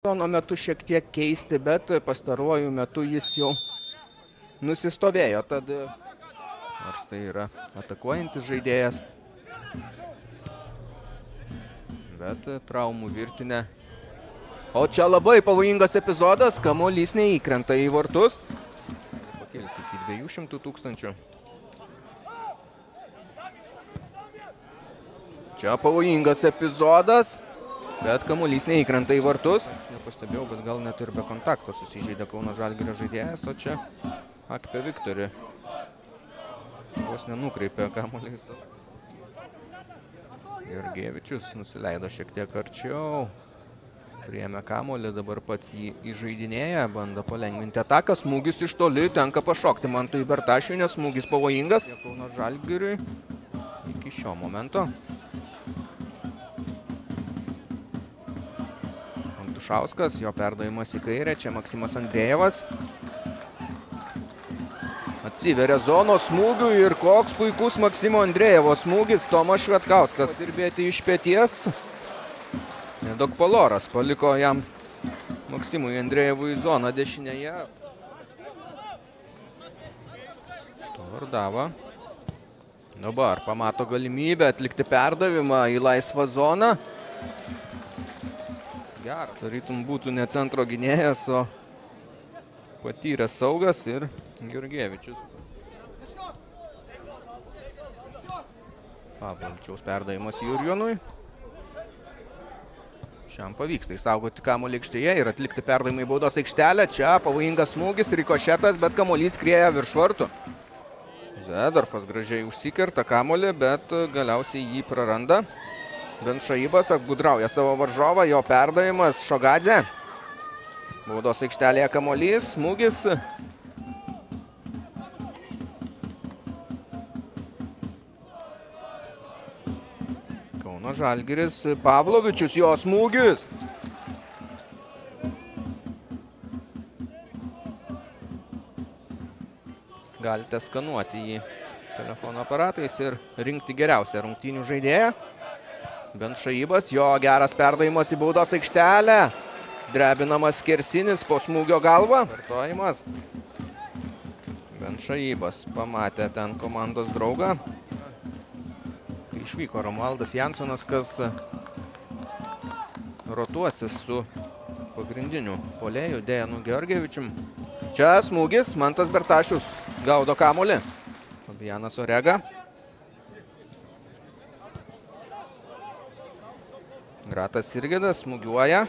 Sezono metu šiek tiek keisti, bet pastaruoju metu jis jau nusistovėjo, tad nors tai yra atakuojantis žaidėjas, bet traumų virtinė. O čia labai pavojingas epizodas, kamuolys neįkrenta į vartus. Pakelti iki 200 000. Čia pavojingas epizodas. Bet kamuolys neįkrenta į vartus. Aš nepastebėjau, bet gal net ir be kontakto susižeidė Kauno Žalgirio žaidėjas, o čia Akpė Viktorį vos nenukreipė kamuolys. Jurgėvičius nusileido šiek tiek arčiau. Priėmė kamuolį, dabar pats jį įžaidinėja, bando palengvinti ataką. Smūgis iš toli, tenka pašokti Mantui Bertašiui, nes smūgis pavojingas Kauno Žalgiriui iki šio momento. Šauskas, jo perdavimas į kairę, čia Maksimas Andrėjevas. Atsiveria zonos smūgių ir koks puikus Maksimo Andrėjevo smūgis, Tomas Švetkauskas. Dirbėti iš pėties. Nedokpoloras paliko jam Maksimui Andrėjevui zoną dešinėje. Vardava. Dabar pamato galimybę atlikti perdavimą į laisvą zoną. Gerai, tarytum būtų ne centro gynėjas, o patyręs saugas ir Jurgėvičius. Pavlovičiaus perdavimas Jurjonui. Šiam pavyksta išsaugoti kamuolį aikštėje ir atlikti perdavimą į baudos aikštelę. Čia pavojingas smūgis, rikošetas, bet kamuolys skrieja virš vartų. Zedorfas gražiai užsikerta kamuolį, bet galiausiai jį praranda. Benšaibas apgudrauja savo varžovą, jo perdavimas Šogadze. Baudos aikštelėje kamuolys, smūgis. Kauno Žalgiris, Pavlovičius, jo smūgis. Galite skanuoti jį telefono aparatais ir rinkti geriausią rungtynių žaidėją. Benšaibas, jo geras perdavimas į baudos aikštelę. Drebinamas skersinis po smūgio galva. Vartojimas. Benšaibas pamatė ten komandos draugą. Kai išvyko Romualdas Jansonas, kas rotuosis su pagrindiniu puolėju Dejanu Georgievičium. Čia smūgis, Mantas Bertašius gaudo kamuolį. Fabianas Orega. Gratas Sirgėdas smūgiuoja.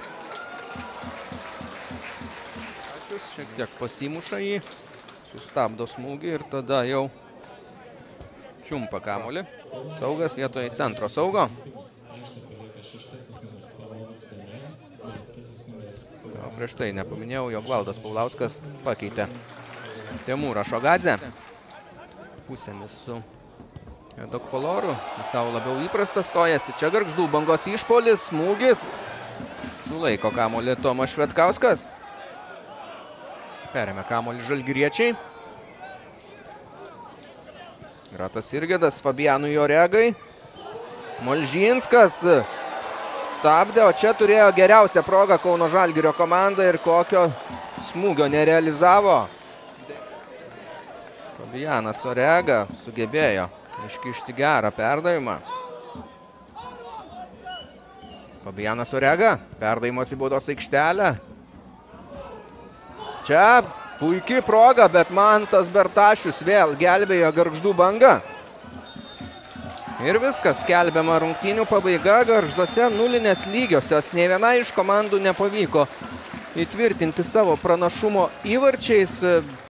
Bertašius šiek tiek pasimuša jį, sustabdo smūgį ir tada jau čiumpa kamuolį. Saugas vietoje centro saugo. O prieš tai nepaminėjau, jog Valdas Paulauskas pakeitė Temūrą Šogadzę. Pusėmis su Dokpoloru. Į savo labiau įprastą stojasi. Čia Gargždų bangos išpuolis, smūgis. Sulaiko kamuolį Tomas Švetkauskas. Perėmė kamuolį žalgiriečiai. Gratas Sirgėdas Fabianui Oregai. Molžinskas stabdė, o čia turėjo geriausią progą Kauno Žalgirio komanda ir kokio smūgio nerealizavo. Fabianas Orega sugebėjo iškišti gerą perdavimą. Fabianas Orega, perdavimas į baudos aikštelę. Čia puikiai proga, bet Mantas Bertašius vėl gelbėjo Gargždų bangą. Ir viskas, skelbiama rungtynių pabaiga. Gargžduose nulinės lygiosios. Nė viena iš komandų nepavyko įtvirtinti savo pranašumo įvarčiais.